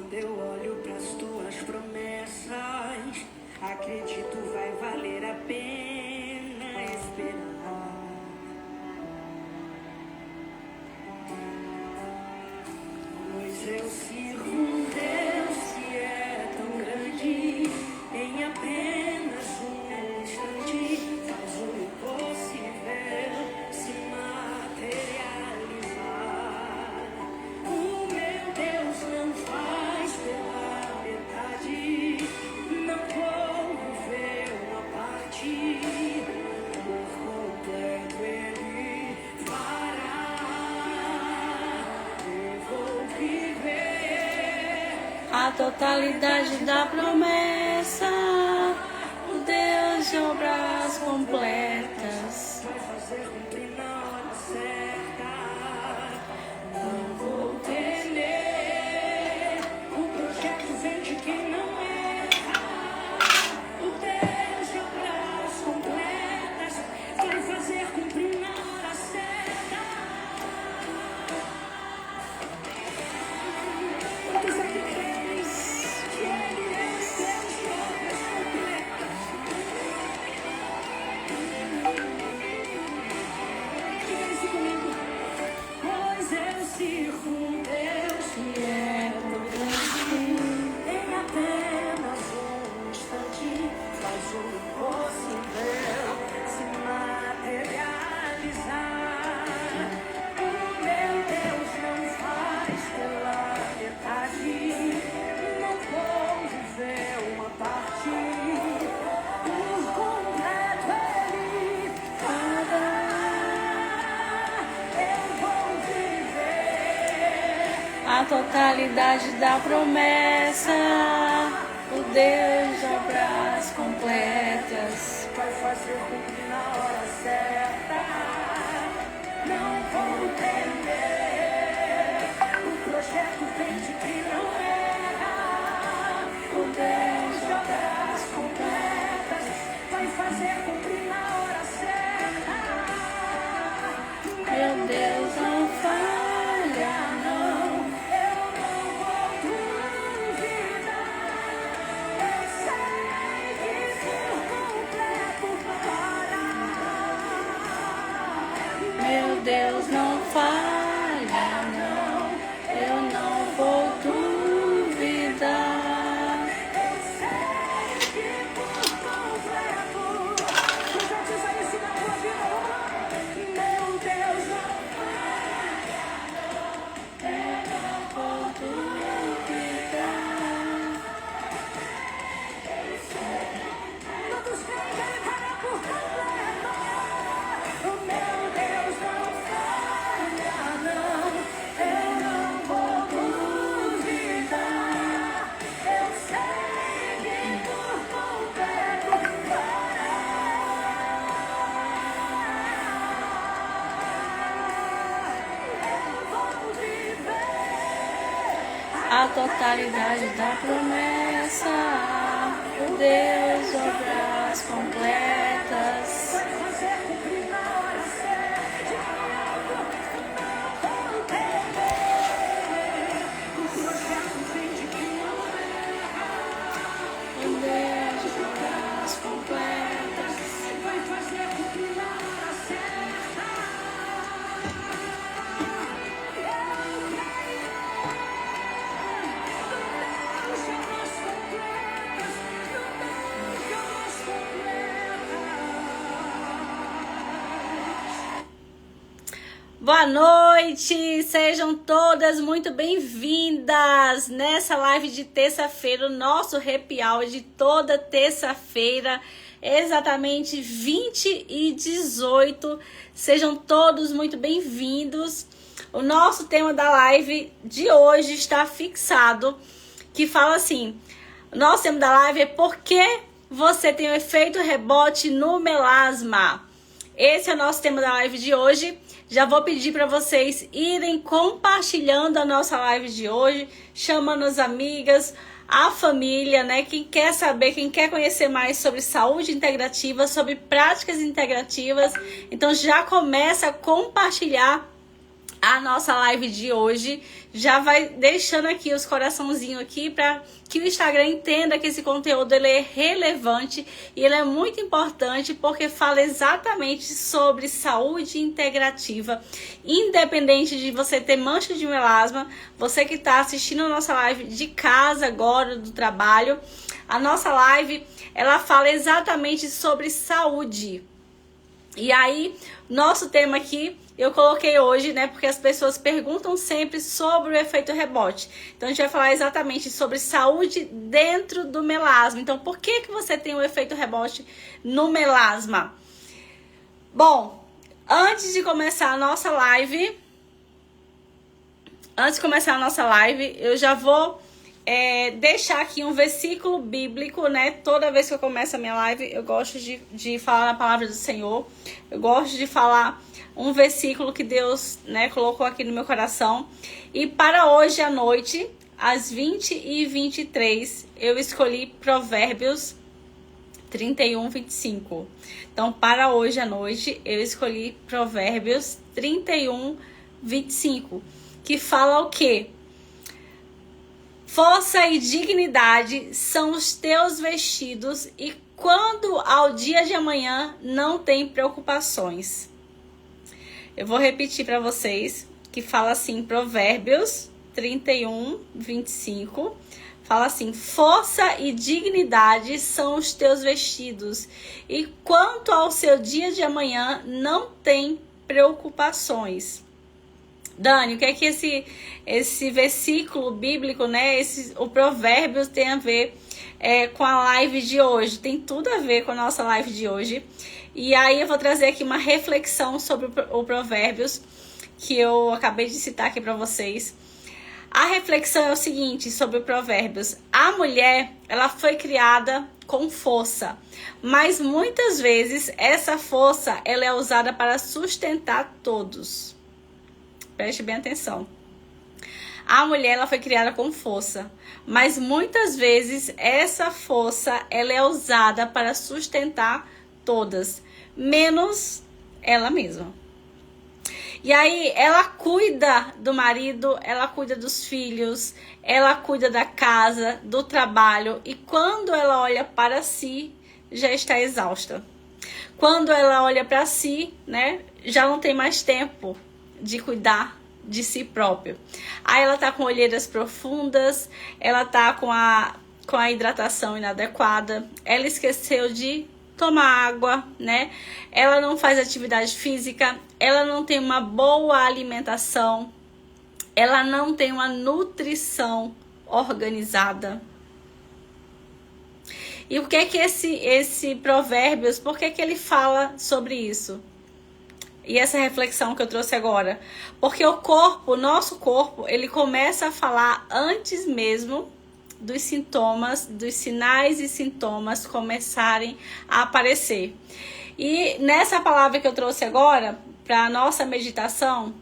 Quando eu olho pras tuas promessas, acredito vai valer a pena esperar. Pois eu sirvo um Deus que é tão grande, em apenas um instante faz o impossível se materializar. O meu Deus não faz pela metade, não vou ver uma parte, por completo Ele fará. Eu vou viver A totalidade da promessa, o Deus de obras completas. vai fazer cumprir na hora certa. Não vou temer, o projeto vem de quem não erra. O Deus de obras completas vai fazer cumprir na hora certa. Quantos aqui creem que Ele é Deus de obras completas? Diga isso comigo. Pois eu sirvo um Deus que é tão grande, em apenas um instante faz o impossível se materializar. O meu Deus não faz pela metade, não vou viver uma parte, por completo Ele fará. Eu vou viver A totalidade da promessa, o Deus de obras completas. vai fazer cumprir na hora certa. Não vou temer, o projeto vem de quem não erra. O Deus de obras completas vai fazer cumprir na hora certa. Meu Deus não falha, não. Eu não vou duvidar. Eu sei que por completo fará. Meu Deus não falha, não. Eu não vou duvidar. Eu sei que por completo. Profetiza isso na tua vida, vamos lá. Meu Deus não Vou duvidar. todos creem que Ele fará por completo. O meu Deus não falha, não. Eu não vou duvidar. Eu sei que por completo fará. Eu vou viver A totalidade da promessa, o Deus de obras completas. vai fazer cumprir na hora certa. Não vou temer, o projeto vem de quem não erra. O Deus de obras completas. Vai fazer cumprir na hora certa. Eu creio no Deus de obras completas, no Deus de obras completas. Boa noite, sejam todas muito bem-vindas nessa live de terça-feira, o nosso happy hour de toda terça-feira, exatamente 20h18. Sejam todos muito bem-vindos. O nosso tema da live de hoje está fixado, que fala assim: o nosso tema da live é por que você tem o efeito rebote no melasma. Esse é o nosso tema da live de hoje. Já vou pedir para vocês irem compartilhando a nossa live de hoje, chamando as amigas, a família, né? Quem quer saber, quem quer conhecer mais sobre saúde integrativa, sobre práticas integrativas. Então já começa a compartilhar a nossa live de hoje, já vai deixando aqui os coraçãozinhos aqui para que o Instagram entenda que esse conteúdo ele é relevante e ele é muito importante porque fala exatamente sobre saúde integrativa, independente de você ter mancha de melasma, você que está assistindo a nossa live de casa agora, do trabalho, a nossa live ela fala exatamente sobre saúde. E aí, nosso tema aqui, eu coloquei hoje, né, porque as pessoas perguntam sempre sobre o efeito rebote. Então, a gente vai falar exatamente sobre saúde dentro do melasma. Então, por que você tem o efeito rebote no melasma? Bom, antes de começar a nossa live, eu já vou deixar aqui um versículo bíblico, né? Toda vez que eu começo a minha live, eu gosto de falar a palavra do Senhor. Eu gosto de falar um versículo que Deus, né, colocou aqui no meu coração. E para hoje à noite, às 20h23, eu escolhi Provérbios 31:25. Então, para hoje à noite, eu escolhi Provérbios 31:25, que fala o quê? Força e dignidade são os teus vestidos, e quando ao dia de amanhã não tem preocupações. Eu vou repetir para vocês, que fala assim, Provérbios 31:25, fala assim: força e dignidade são os teus vestidos, e quanto ao seu dia de amanhã não tem preocupações. Dani, o que é que esse versículo bíblico, né, o Provérbios tem a ver com a live de hoje? Tem tudo a ver com a nossa live de hoje. E aí eu vou trazer aqui uma reflexão sobre o Provérbios, que eu acabei de citar aqui para vocês. A reflexão é o seguinte sobre o Provérbios: a mulher, ela foi criada com força, mas muitas vezes essa força ela é usada para sustentar todos. Preste bem atenção. A mulher ela foi criada com força, mas muitas vezes essa força ela é usada para sustentar todas, menos ela mesma. E aí ela cuida do marido, ela cuida dos filhos, ela cuida da casa, do trabalho, e quando ela olha para si, já está exausta. Quando ela olha para si, né, já não tem mais tempo de cuidar de si próprio. Aí ela tá com olheiras profundas, ela tá com a hidratação inadequada, ela esqueceu de tomar água, né? Ela não faz atividade física, ela não tem uma boa alimentação, ela não tem uma nutrição organizada. E o que é que esse Provérbios, por que ele fala sobre isso? E essa reflexão que eu trouxe agora, porque o nosso corpo, ele começa a falar antes mesmo dos sintomas, dos sinais e sintomas começarem a aparecer. E nessa palavra que eu trouxe agora, para a nossa meditação,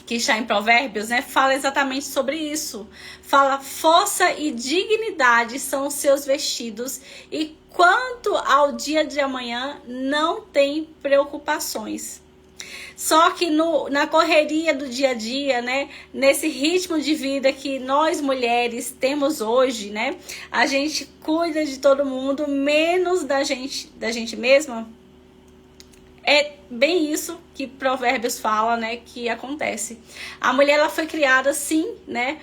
que está em Provérbios, né, fala exatamente sobre isso. Fala: força e dignidade são os seus vestidos, e quanto ao dia de amanhã não tem preocupações. Só que na correria do dia a dia, né, nesse ritmo de vida que nós mulheres temos hoje, né, a gente cuida de todo mundo, menos da gente mesma. É bem isso que Provérbios fala, né, que acontece. A mulher ela foi criada sim, né,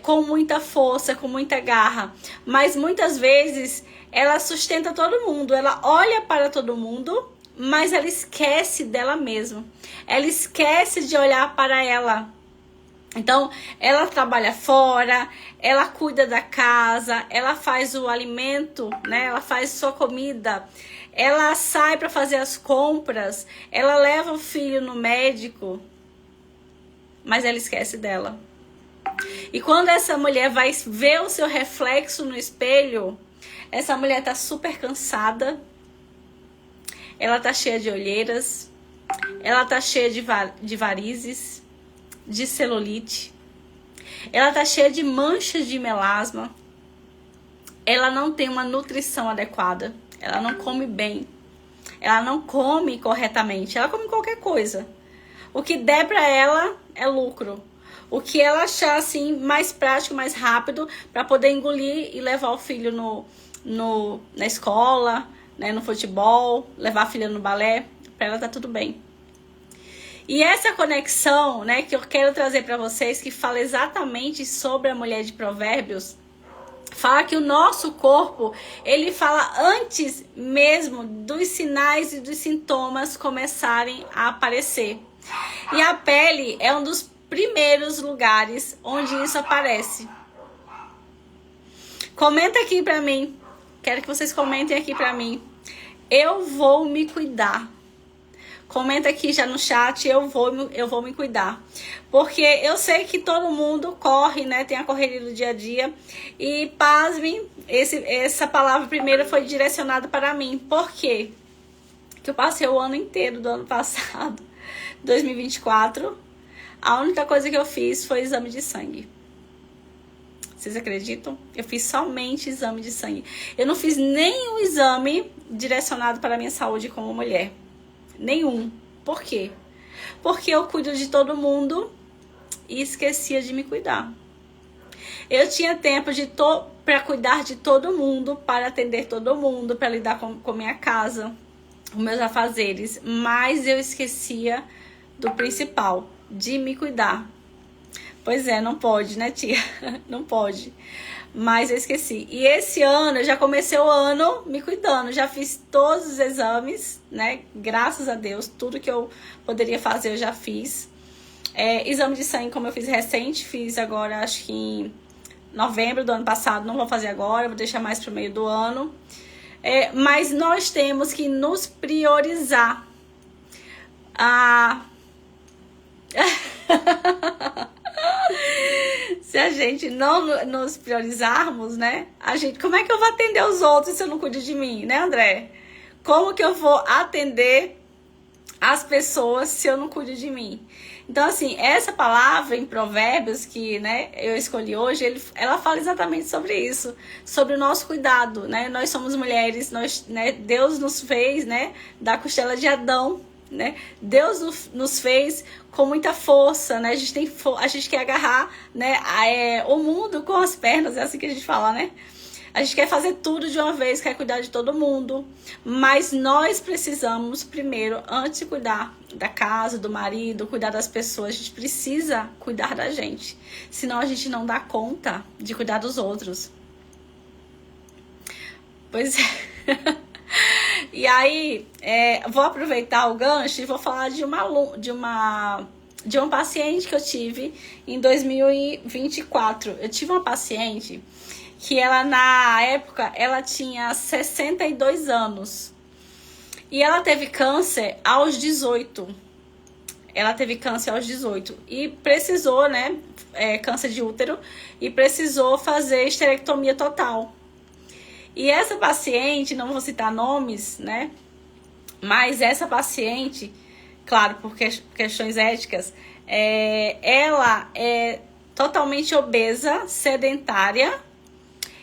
com muita força, com muita garra, mas muitas vezes ela sustenta todo mundo, ela olha para todo mundo, mas ela esquece dela mesma. Ela esquece de olhar para ela. Então, ela trabalha fora, ela cuida da casa, ela faz o alimento, né? Ela faz sua comida, ela sai para fazer as compras, ela leva o filho no médico, mas ela esquece dela. E quando essa mulher vai ver o seu reflexo no espelho, essa mulher tá super cansada, ela tá cheia de olheiras, ela tá cheia de varizes, de celulite, ela tá cheia de manchas de melasma, ela não tem uma nutrição adequada, ela não come bem, ela não come corretamente, ela come qualquer coisa. O que der para ela é lucro. O que ela achar assim mais prático, mais rápido, para poder engolir e levar o filho na escola, né, no futebol, levar a filha no balé, para ela tá tudo bem. E essa conexão, né, que eu quero trazer para vocês, que fala exatamente sobre a mulher de Provérbios, fala que o nosso corpo, ele fala antes mesmo dos sinais e dos sintomas começarem a aparecer. E a pele é um dos primeiros lugares onde isso aparece. Comenta aqui pra mim. Quero que vocês comentem aqui pra mim. Eu vou me cuidar. Comenta aqui já no chat, eu vou me cuidar. Porque eu sei que todo mundo corre, né? Tem a correria do dia a dia. E pasmem, essa palavra primeiro foi direcionada para mim. Por quê? Porque eu passei o ano inteiro do ano passado, 2024. A única coisa que eu fiz foi exame de sangue. Vocês acreditam? Eu fiz somente exame de sangue. Eu não fiz nenhum exame direcionado para a minha saúde como mulher. Nenhum. Por quê? Porque eu cuido de todo mundo e esquecia de me cuidar. Eu tinha tempo para cuidar de todo mundo, para atender todo mundo, para lidar com minha casa, com meus afazeres. Mas eu esquecia do principal, de me cuidar. Pois é, não pode, né, tia? Não pode. Mas eu esqueci. E esse ano, eu já comecei o ano me cuidando. Já fiz todos os exames, né? Graças a Deus, tudo que eu poderia fazer eu já fiz. Exame de sangue, como eu fiz recente, fiz agora, acho que em novembro do ano passado. Não vou fazer agora, vou deixar mais pro meio do ano. Mas nós temos que nos priorizar. Se a gente não nos priorizarmos, né? Como é que eu vou atender os outros se eu não cuido de mim, né, André? Como que eu vou atender as pessoas se eu não cuido de mim? Então, assim, essa palavra em Provérbios que, né, eu escolhi hoje, ela fala exatamente sobre isso, sobre o nosso cuidado, né? Nós somos mulheres, né, Deus nos fez, né, da costela de Adão, né? Deus nos fez com muita força, né? A gente quer agarrar, né, o mundo com as pernas, é assim que a gente fala, né? A gente quer fazer tudo de uma vez, quer cuidar de todo mundo, mas nós precisamos primeiro, antes de cuidar da casa, do marido, cuidar das pessoas, a gente precisa cuidar da gente, senão a gente não dá conta de cuidar dos outros. Pois é. E aí, vou aproveitar o gancho e vou falar de uma paciente que eu tive em 2024. Eu tive uma paciente que ela, na época, ela tinha 62 anos. E ela teve câncer aos 18. Ela teve câncer aos 18. E precisou, né, câncer de útero, e precisou fazer esterectomia total. E essa paciente, não vou citar nomes, né? Mas essa paciente, claro, por questões éticas, ela é totalmente obesa, sedentária.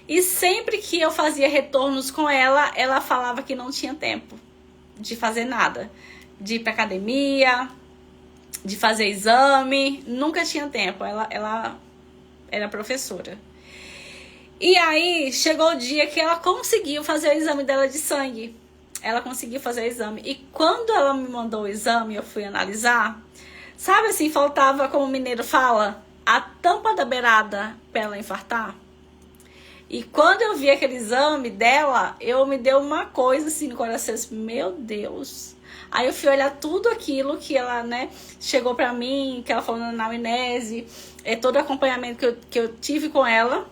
E sempre que eu fazia retornos com ela, ela falava que não tinha tempo de fazer nada. De ir pra academia, de fazer exame, nunca tinha tempo. Ela era professora. E aí, chegou o dia que ela conseguiu fazer o exame dela de sangue. Ela conseguiu fazer o exame. E quando ela me mandou o exame, eu fui analisar. Sabe assim, faltava, como o mineiro fala, a tampa da beirada pra ela infartar. E quando eu vi aquele exame dela, me deu uma coisa assim no coração. Assim, meu Deus. Aí eu fui olhar tudo aquilo que ela, né, chegou pra mim, que ela falou na anamnese, todo o acompanhamento que eu tive com ela.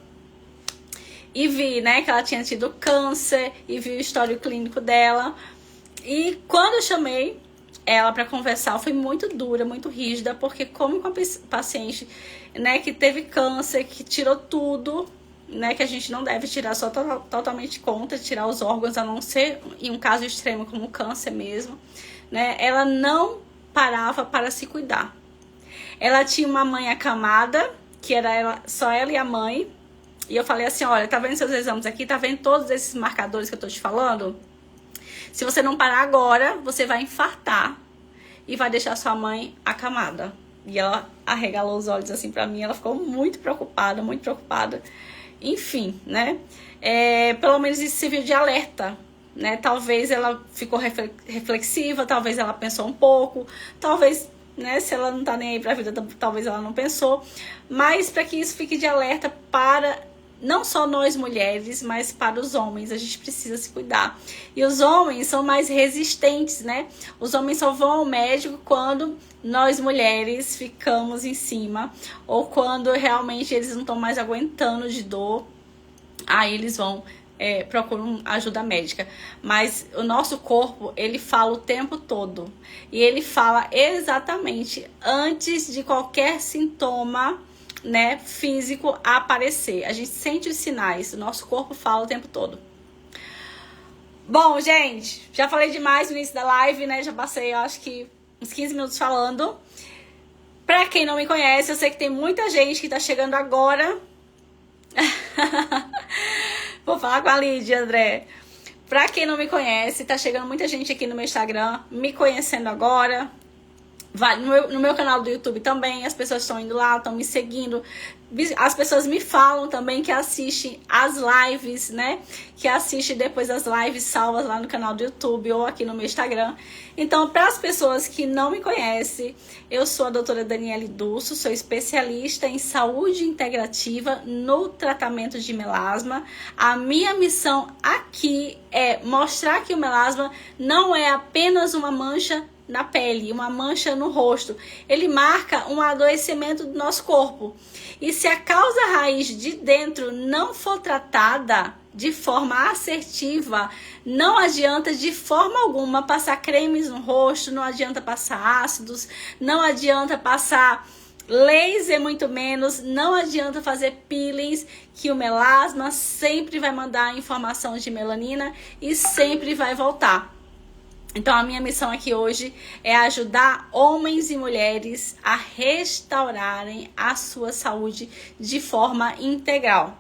E vi, né, que ela tinha tido câncer, e vi o histórico clínico dela. E quando eu chamei ela para conversar, eu fui muito dura, muito rígida, porque como com a paciente, né, que teve câncer, que tirou tudo, né, que a gente não deve tirar só totalmente conta, tirar os órgãos, a não ser em um caso extremo como o câncer mesmo, né, ela não parava para se cuidar. Ela tinha uma mãe acamada, que era só ela e a mãe. E eu falei assim, olha, tá vendo seus exames aqui? Tá vendo todos esses marcadores que eu tô te falando? Se você não parar agora, você vai infartar. e vai deixar sua mãe acamada. E ela arregalou os olhos assim pra mim, ela ficou muito preocupada, muito preocupada. Enfim, né? Pelo menos isso serviu de alerta, né? Talvez ela ficou reflexiva, talvez ela pensou um pouco, talvez, né, se ela não tá nem aí pra vida, talvez ela não pensou. Mas para que isso fique de alerta para não só nós mulheres, mas para os homens, a gente precisa se cuidar. E os homens são mais resistentes, né? Os homens só vão ao médico quando nós mulheres ficamos em cima, ou quando realmente eles não estão mais aguentando de dor, aí eles vão, procuram ajuda médica. Mas o nosso corpo, ele fala o tempo todo. E ele fala exatamente antes de qualquer sintoma, né, físico aparecer. A gente sente os sinais, o nosso corpo fala o tempo todo. Bom, gente, já falei demais no início da live, né? Já passei, eu acho que uns 15 minutos falando. Pra quem não me conhece, eu sei que tem muita gente que tá chegando agora. Vou falar com a Lídia, André. Pra quem não me conhece, tá chegando muita gente aqui no meu Instagram, me conhecendo agora. Vai no meu canal do YouTube também, as pessoas estão indo lá, estão me seguindo. As pessoas me falam também que assistem as lives, né? Que assistem depois as lives salvas lá no canal do YouTube ou aqui no meu Instagram. Então, para as pessoas que não me conhecem, eu sou a doutora Daniele Dulso, sou especialista em saúde integrativa no tratamento de melasma. A minha missão aqui é mostrar que o melasma não é apenas uma mancha na pele, uma mancha no rosto. Ele marca um adoecimento do nosso corpo. E se a causa raiz de dentro não for tratada de forma assertiva, não adianta de forma alguma passar cremes no rosto, não adianta passar ácidos, não adianta passar laser, muito menos, não adianta fazer peelings, que o melasma sempre vai mandar informação de melanina e sempre vai voltar. Então, a minha missão aqui hoje é ajudar homens e mulheres a restaurarem a sua saúde de forma integral.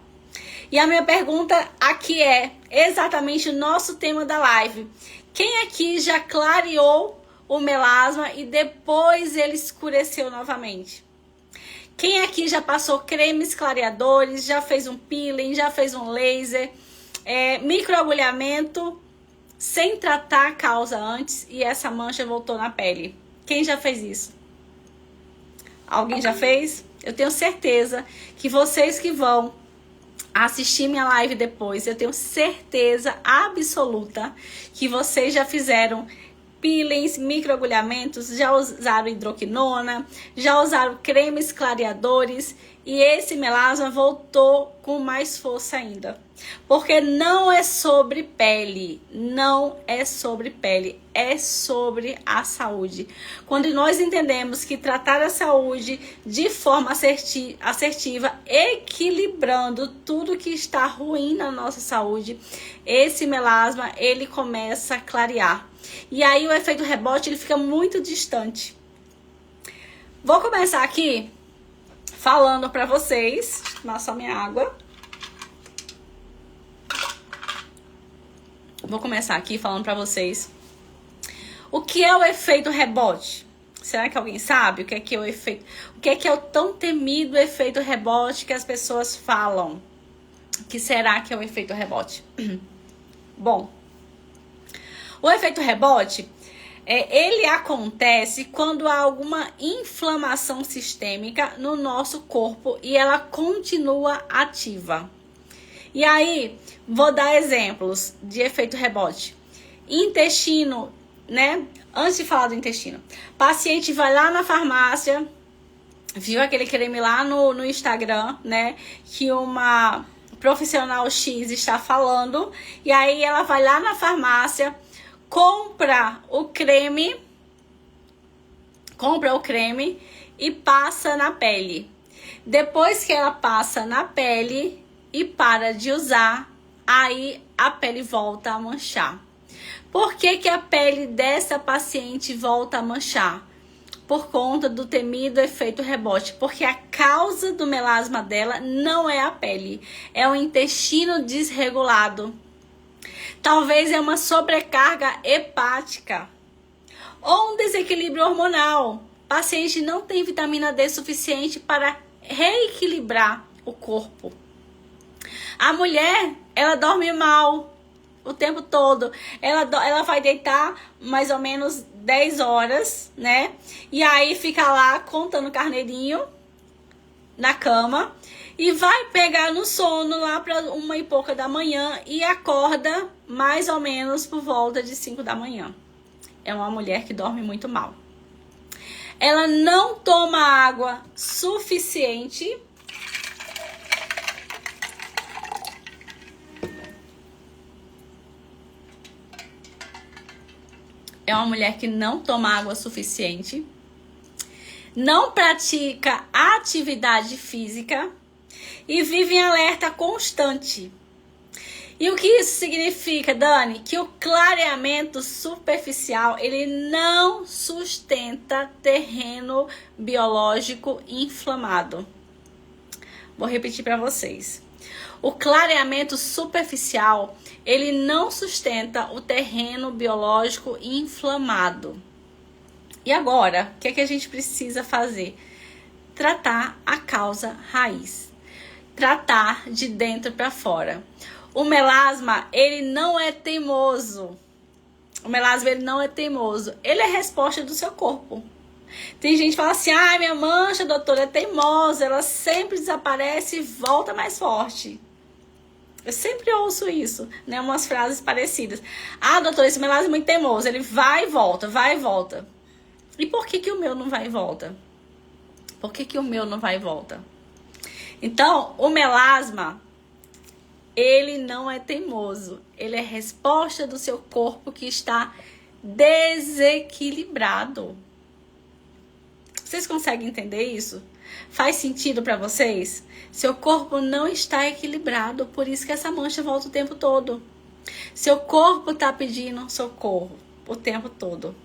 E a minha pergunta aqui é exatamente o nosso tema da live. Quem aqui já clareou o melasma e depois ele escureceu novamente? Quem aqui já passou cremes clareadores, já fez um peeling, já fez um laser, microagulhamento, sem tratar a causa antes e essa mancha voltou na pele? Quem já fez isso? Alguém já fez? Eu tenho certeza que vocês que vão assistir minha live depois, eu tenho certeza absoluta que vocês já fizeram peelings, microagulhamentos, já usaram hidroquinona, já usaram cremes clareadores e esse melasma voltou com mais força ainda. Porque não é sobre pele, não é sobre pele, é sobre a saúde. Quando nós entendemos que tratar a saúde de forma assertiva, equilibrando tudo que está ruim na nossa saúde, esse melasma, ele começa a clarear. E aí o efeito rebote, ele fica muito distante. Vou começar aqui falando para vocês, deixa eu tomar só minha água. Vou começar aqui falando para vocês o que é o efeito rebote. Será que alguém sabe o que é o efeito? O que é o tão temido efeito rebote que as pessoas falam? O que será que é o efeito rebote? Bom, o efeito rebote, ele acontece quando há alguma inflamação sistêmica no nosso corpo e ela continua ativa. E aí, vou dar exemplos de efeito rebote. Intestino, né? Antes de falar do intestino, paciente vai lá na farmácia, viu aquele creme lá no Instagram, né? Que uma profissional X está falando, e aí ela vai lá na farmácia, compra o creme e passa na pele. Depois que ela passa na pele e para de usar, aí a pele volta a manchar. Por que a pele dessa paciente volta a manchar? Por conta do temido efeito rebote. Porque a causa do melasma dela não é a pele, é o intestino desregulado. Talvez é uma sobrecarga hepática. ou um desequilíbrio hormonal. O paciente não tem vitamina D suficiente para reequilibrar o corpo. A mulher, ela dorme mal o tempo todo. Ela vai deitar mais ou menos 10 horas, né? E aí fica lá contando carneirinho na cama e vai pegar no sono lá para 1h pouca da manhã e acorda mais ou menos por volta de 5 da manhã. É uma mulher que dorme muito mal. Ela não toma água suficiente. É uma mulher que não toma água suficiente. Não pratica atividade física e vive em alerta constante. E o que isso significa, Dani? Que o clareamento superficial, ele não sustenta terreno biológico inflamado. Vou repetir para vocês. O clareamento superficial, ele não sustenta o terreno biológico inflamado. E agora, o que é que a gente precisa fazer? Tratar a causa raiz. Tratar de dentro para fora. O melasma, ele não é teimoso. O melasma, ele não é teimoso. Ele é resposta do seu corpo. Tem gente que fala assim, ah, minha mancha, doutora, é teimosa. Ela sempre desaparece e volta mais forte. Eu sempre ouço isso, né? Umas frases parecidas. Ah, doutora, esse melasma é muito teimoso. Ele vai e volta, vai e volta. E por que o meu não vai e volta? Por que o meu não vai e volta? Então, o melasma, ele não é teimoso. Ele é resposta do seu corpo que está desequilibrado. Vocês conseguem entender isso? Faz sentido para vocês? Seu corpo não está equilibrado, por isso que essa mancha volta o tempo todo. Seu corpo está pedindo socorro o tempo todo.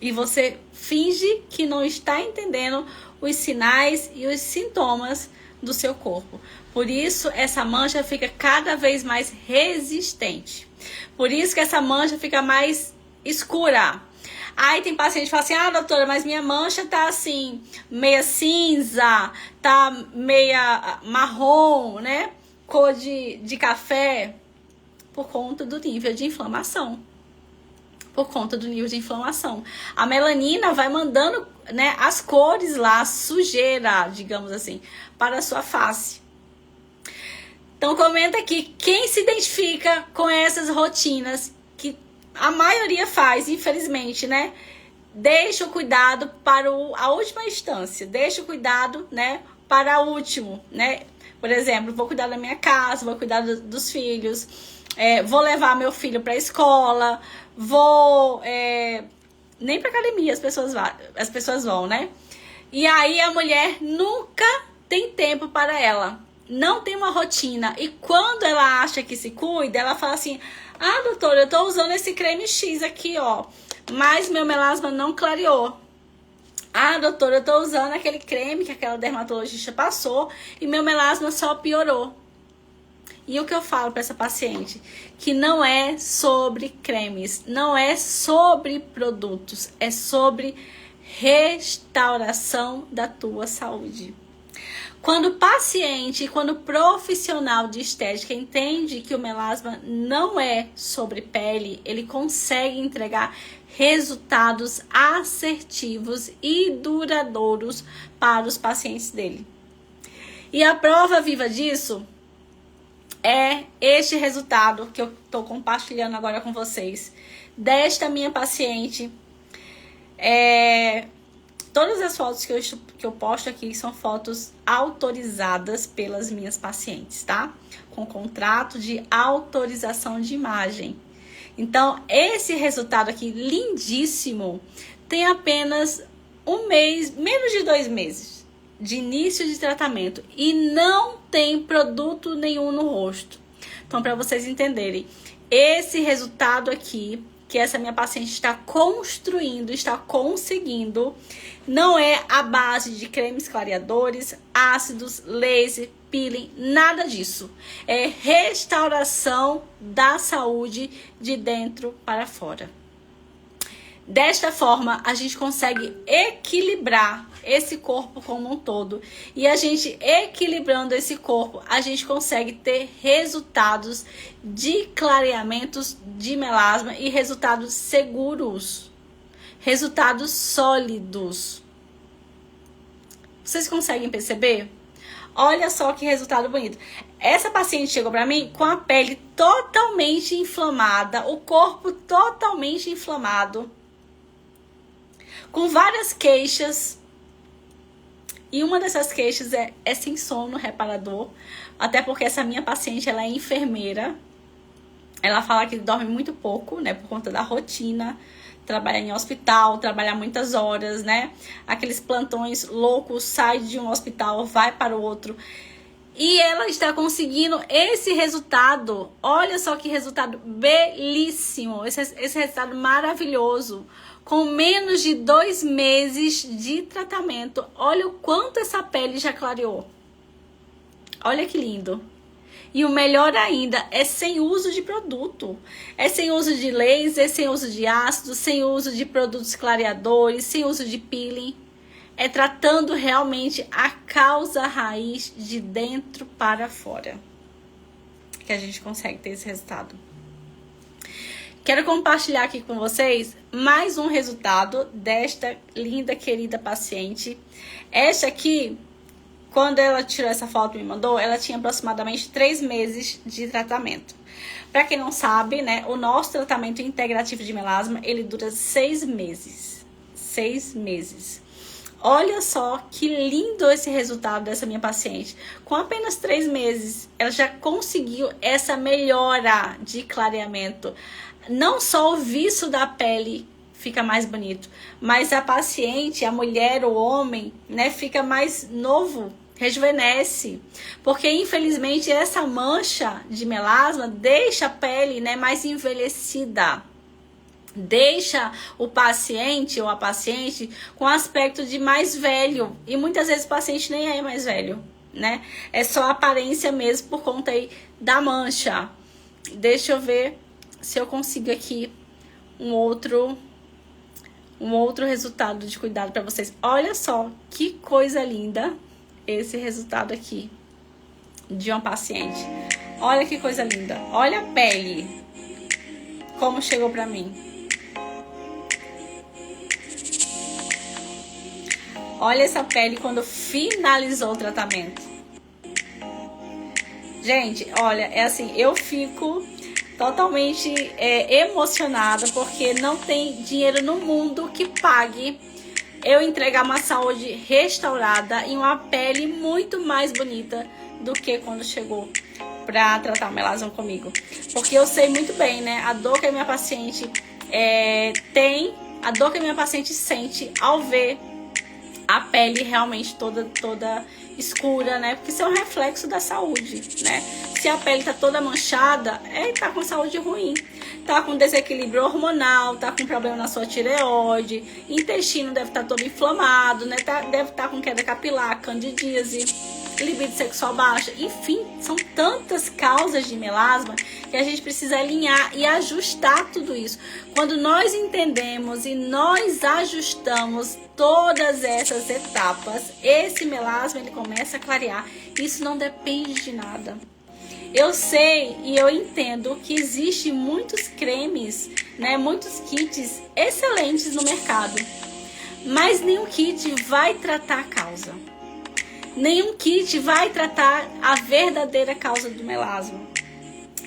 E você finge que não está entendendo os sinais e os sintomas do seu corpo. Por isso, essa mancha fica cada vez mais resistente. Por isso que essa mancha fica mais escura. Aí tem paciente que fala assim, ah, doutora, mas minha mancha tá assim, meia cinza, tá meia marrom, né? Cor de café, por conta do nível de inflamação. Por conta do nível de inflamação. A melanina vai mandando, né, as cores lá, a sujeira, digamos assim, para a sua face. Então comenta aqui, quem se identifica com essas rotinas que a maioria faz, infelizmente, né? Deixa o cuidado para a última instância. Deixa o cuidado, né, para o último, né? Por exemplo, vou cuidar da minha casa, vou cuidar dos filhos, vou levar meu filho para a escola, vou... nem para academia as pessoas vão, né? E aí a mulher nunca tem tempo para ela. Não tem uma rotina. E quando ela acha que se cuida, ela fala assim, ah, doutora, eu tô usando esse creme X aqui, ó, mas meu melasma não clareou. Ah, doutora, eu tô usando aquele creme que aquela dermatologista passou e meu melasma só piorou. E o que eu falo para essa paciente? Que não é sobre cremes, não é sobre produtos, é sobre restauração da tua saúde. Quando o paciente, quando o profissional de estética entende que o melasma não é sobre pele, ele consegue entregar resultados assertivos e duradouros para os pacientes dele. E a prova viva disso é este resultado que eu estou compartilhando agora com vocês. Desta minha paciente, todas as fotos que eu posto aqui são fotos autorizadas pelas minhas pacientes, tá? Com contrato de autorização de imagem. Então, esse resultado aqui, lindíssimo, tem apenas um mês, menos de 2 meses de início de tratamento. E não tem produto nenhum no rosto. Então, para vocês entenderem, esse resultado aqui que essa minha paciente está construindo, está conseguindo, não é a base de cremes clareadores, ácidos, laser, peeling, nada disso. É restauração da saúde de dentro para fora. Desta forma, a gente consegue equilibrar esse corpo como um todo. E a gente equilibrando esse corpo, a gente consegue ter resultados de clareamentos de melasma e resultados seguros. Resultados sólidos. Vocês conseguem perceber? Olha só que resultado bonito. Essa paciente chegou pra mim com a pele totalmente inflamada, o corpo totalmente inflamado, com várias queixas. E uma dessas queixas é sem sono reparador. Até porque essa minha paciente, ela é enfermeira. Ela fala que dorme muito pouco, né? Por conta da rotina. Trabalhar em hospital, trabalhar muitas horas, né? Aqueles plantões loucos, sai de um hospital, vai para o outro. E ela está conseguindo esse resultado. Olha só que resultado belíssimo. Esse resultado maravilhoso. Com menos de 2 meses de tratamento. Olha o quanto essa pele já clareou. Olha que lindo. E o melhor ainda, é sem uso de produto. É sem uso de laser, sem uso de ácido, sem uso de produtos clareadores, sem uso de peeling. É tratando realmente a causa raiz de dentro para fora. Que a gente consegue ter esse resultado. Quero compartilhar aqui com vocês mais um resultado desta linda, querida paciente. Esta aqui, quando ela tirou essa foto e me mandou, ela tinha aproximadamente 3 meses de tratamento. Para quem não sabe, né, o nosso tratamento integrativo de melasma, ele dura 6 meses. 6 meses. Olha só que lindo esse resultado dessa minha paciente. Com apenas 3 meses, ela já conseguiu essa melhora de clareamento. Não só o viço da pele fica mais bonito, mas a paciente, a mulher, o homem, né, fica mais novo, rejuvenesce. Porque infelizmente essa mancha de melasma deixa a pele, né, mais envelhecida. Deixa o paciente ou a paciente com aspecto de mais velho. E muitas vezes o paciente nem é mais velho, né? É só a aparência mesmo por conta aí da mancha. Deixa eu ver se eu consigo aqui um outro resultado de cuidado para vocês. Olha só que coisa linda esse resultado aqui de uma paciente. Olha que coisa linda. Olha a pele como chegou para mim. Olha essa pele quando finalizou o tratamento. Gente, olha, é assim, eu fico totalmente emocionada, porque não tem dinheiro no mundo que pague eu entregar uma saúde restaurada e uma pele muito mais bonita do que quando chegou pra tratar o melasma comigo. Porque eu sei muito bem, né, a dor que a minha paciente tem, a dor que a minha paciente sente ao ver a pele realmente toda escura, né? Porque isso é um reflexo da saúde, né? Se a pele tá toda manchada, tá com saúde ruim. Tá com desequilíbrio hormonal, tá com problema na sua tireoide, intestino deve estar todo inflamado, né? Deve estar com queda capilar, candidíase, libido sexual baixa. Enfim, são tantas causas de melasma que a gente precisa alinhar e ajustar tudo isso. Quando nós entendemos e nós ajustamos todas essas etapas, esse melasma ele começa a clarear. Isso não depende de nada. Eu sei e eu entendo que existem muitos cremes, né, muitos kits excelentes no mercado, mas nenhum kit vai tratar a causa. Nenhum kit vai tratar a verdadeira causa do melasma.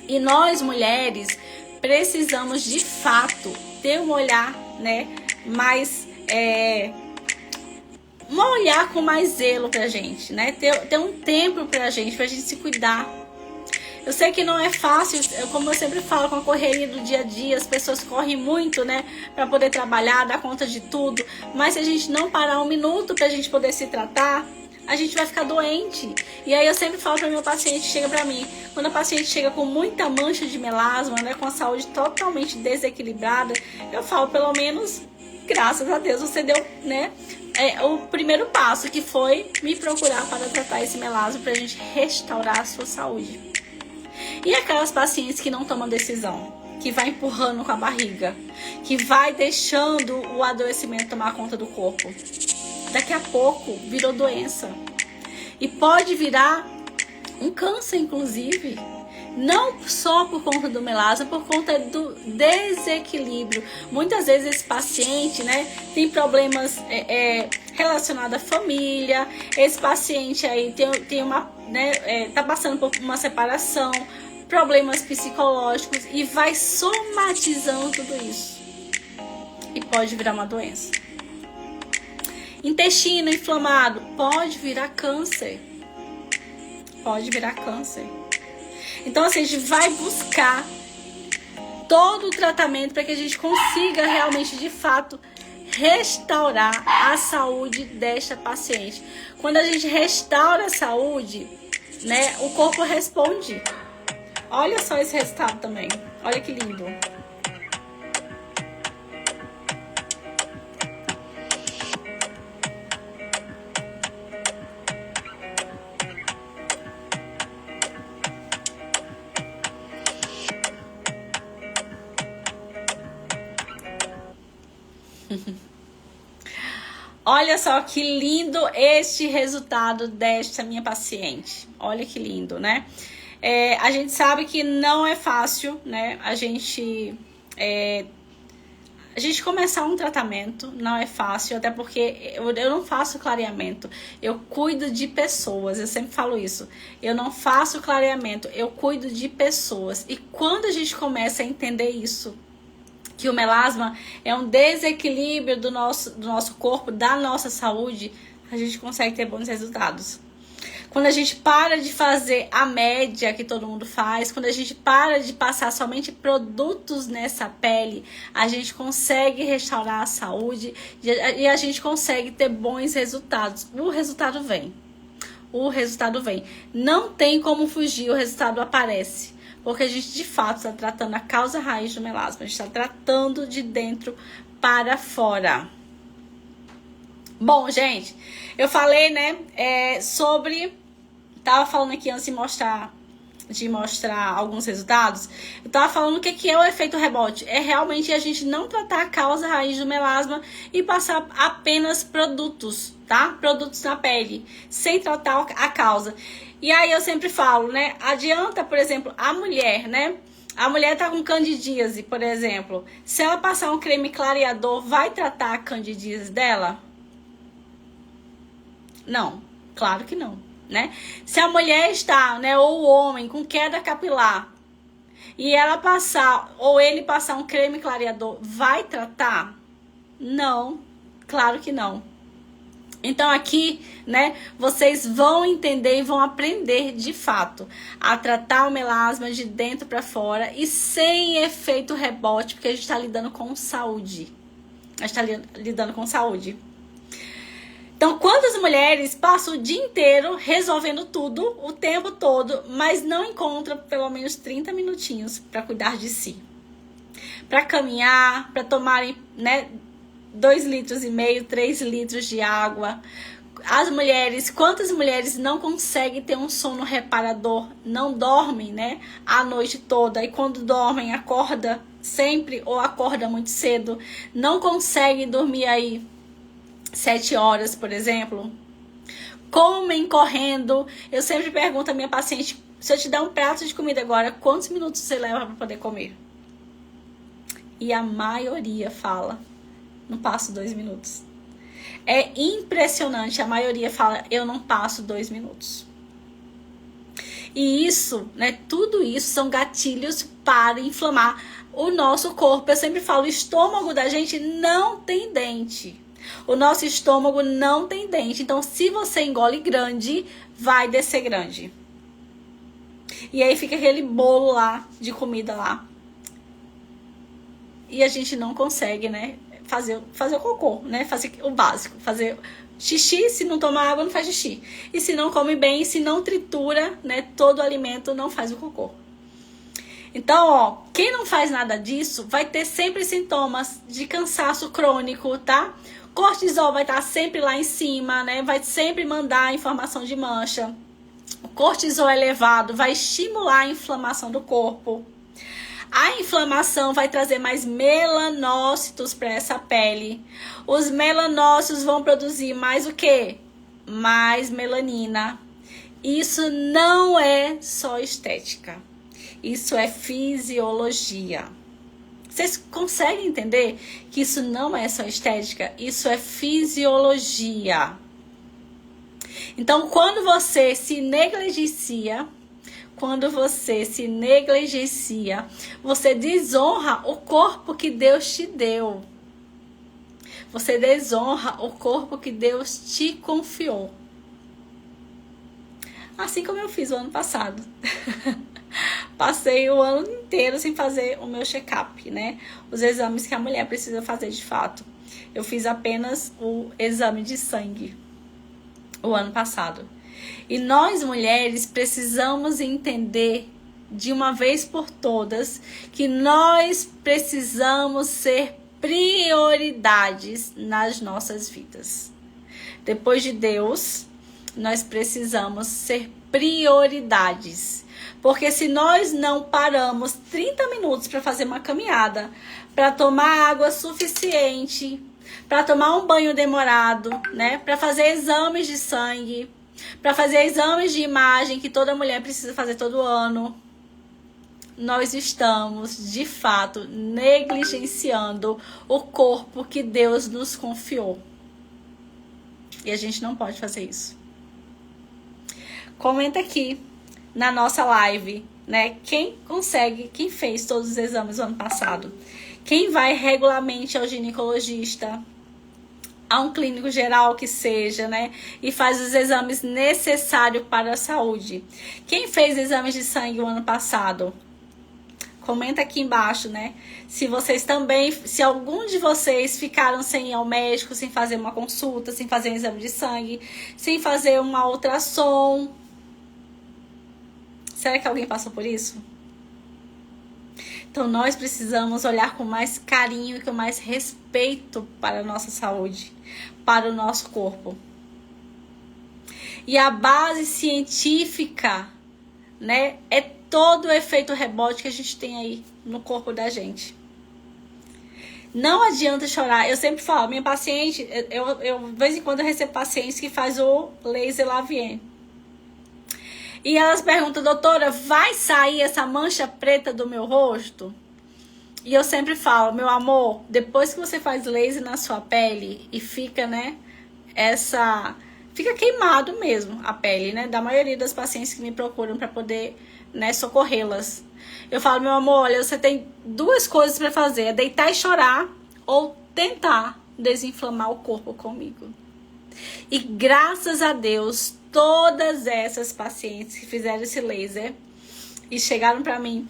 E nós, mulheres, precisamos de fato ter um olhar, né, mais um olhar com mais zelo pra gente, né? Ter um tempo pra gente se cuidar. Eu sei que não é fácil, como eu sempre falo, com a correria do dia a dia, as pessoas correm muito, né, pra poder trabalhar, dar conta de tudo, mas se a gente não parar um minuto pra gente poder se tratar, a gente vai ficar doente. E aí eu sempre falo para meu paciente, chega para mim, quando a paciente chega com muita mancha de melasma, né, com a saúde totalmente desequilibrada, eu falo, pelo menos, graças a Deus, você deu, né, o primeiro passo, que foi me procurar para tratar esse melasma, pra gente restaurar a sua saúde. E aquelas pacientes que não tomam decisão? que vai empurrando com a barriga, que vai deixando o adoecimento tomar conta do corpo. Daqui a pouco virou doença. E pode virar um câncer, inclusive. Não só por conta do melasma, por conta do desequilíbrio. Muitas vezes esse paciente, né, tem problemas relacionados à família. Esse paciente aí tem uma, né, tá passando por uma separação, problemas psicológicos e vai somatizando tudo isso. E pode virar uma doença. Intestino inflamado pode virar câncer. Pode virar câncer. Então, assim, a gente vai buscar todo o tratamento para que a gente consiga realmente, de fato, restaurar a saúde desta paciente. Quando a gente restaura a saúde, né, o corpo responde. Olha só esse resultado também. Olha que lindo. Olha só que lindo este resultado desta minha paciente. Olha que lindo, né? A gente sabe que não é fácil, né? A gente começar um tratamento não é fácil, até porque eu não faço clareamento, eu cuido de pessoas, eu sempre falo isso. Eu não faço clareamento, eu cuido de pessoas. E quando a gente começa a entender isso, que o melasma é um desequilíbrio do nosso corpo, da nossa saúde, a gente consegue ter bons resultados. Quando a gente para de fazer a média que todo mundo faz, quando a gente para de passar somente produtos nessa pele, a gente consegue restaurar a saúde e a gente consegue ter bons resultados. O resultado vem. O resultado vem. Não tem como fugir, o resultado aparece. Porque a gente, de fato, está tratando a causa raiz do melasma. A gente está tratando de dentro para fora. Bom, gente, eu falei, né, sobre... Tava falando aqui antes de mostrar alguns resultados. Eu tava falando o que é o efeito rebote. É realmente a gente não tratar a causa raiz do melasma e passar apenas produtos, tá? Produtos na pele, sem tratar a causa. E aí eu sempre falo, né? Adianta, por exemplo, a mulher, né? A mulher tá com candidíase, por exemplo. Se ela passar um creme clareador, vai tratar a candidíase dela? Não, claro que não, né? Se a mulher está, né, ou o homem com queda capilar e ela passar, ou ele passar um creme clareador, vai tratar? Não, claro que não. Então aqui, né, vocês vão entender e vão aprender de fato a tratar o melasma de dentro para fora e sem efeito rebote, porque a gente está lidando com saúde. A gente está lidando com saúde. Então, quantas mulheres passam o dia inteiro resolvendo tudo, o tempo todo, mas não encontram pelo menos 30 minutinhos para cuidar de si? Para caminhar, para tomarem, né, 2,5 litros, 3 litros de água. As mulheres, quantas mulheres não conseguem ter um sono reparador, não dormem, né, a noite toda, e quando dormem acorda sempre ou acorda muito cedo, não conseguem dormir aí 7 horas, por exemplo, comem correndo. Eu sempre pergunto à minha paciente, se eu te dar um prato de comida agora, quantos minutos você leva para poder comer? E a maioria fala, não passo 2 minutos. É impressionante, a maioria fala, eu não passo 2 minutos. E isso, né, tudo isso são gatilhos para inflamar o nosso corpo. Eu sempre falo, o estômago da gente não tem dente. O nosso estômago não tem dente. Então, se você engole grande, vai descer grande. E aí fica aquele bolo lá, de comida lá. E a gente não consegue, né, fazer o cocô, né? Fazer o básico, fazer xixi. Se não tomar água, não faz xixi. E se não come bem, se não tritura, né, todo o alimento, não faz o cocô. Então, ó, quem não faz nada disso vai ter sempre sintomas de cansaço crônico, tá? Cortisol vai estar sempre lá em cima, né? Vai sempre mandar informação de mancha. O cortisol elevado vai estimular a inflamação do corpo. A inflamação vai trazer mais melanócitos para essa pele. Os melanócitos vão produzir mais o quê? Mais melanina. Isso não é só estética. Isso é fisiologia. Vocês conseguem entender que isso não é só estética? Isso é fisiologia. Então, quando você se negligencia, você desonra o corpo que Deus te deu. Você desonra o corpo que Deus te confiou. Assim como eu fiz o ano passado. Passei o ano inteiro sem fazer o meu check-up, né? Os exames que a mulher precisa fazer de fato. Eu fiz apenas o exame de sangue o ano passado. E nós, mulheres, precisamos entender de uma vez por todas que nós precisamos ser prioridades nas nossas vidas. Depois de Deus, nós precisamos ser prioridades. Porque se nós não paramos 30 minutos para fazer uma caminhada, para tomar água suficiente, para tomar um banho demorado, né, para fazer exames de sangue, para fazer exames de imagem que toda mulher precisa fazer todo ano, nós estamos, de fato, negligenciando o corpo que Deus nos confiou. E a gente não pode fazer isso. Comenta aqui na nossa live, né? Quem fez todos os exames do ano passado? Quem vai regularmente ao ginecologista, a um clínico geral que seja, né? E faz os exames necessários para a saúde. Quem fez exames de sangue o ano passado? Comenta aqui embaixo, né? Se algum de vocês ficaram sem ir ao médico, sem fazer uma consulta, sem fazer um exame de sangue, sem fazer uma ultrassom. Será que alguém passou por isso? Então nós precisamos olhar com mais carinho e com mais respeito para a nossa saúde, para o nosso corpo. E a base científica, né, é todo o efeito rebote que a gente tem aí no corpo da gente. Não adianta chorar. Eu sempre falo, minha paciente, eu de vez em quando eu recebo pacientes que faz o laser Lavien. E elas perguntam, doutora, vai sair essa mancha preta do meu rosto? E eu sempre falo, meu amor, depois que você faz laser na sua pele e fica, né, fica queimado mesmo a pele, né, da maioria das pacientes que me procuram para poder, né, socorrê-las. Eu falo, meu amor, olha, você tem duas coisas para fazer, é deitar e chorar ou tentar desinflamar o corpo comigo. E graças a Deus, todas essas pacientes que fizeram esse laser e chegaram para mim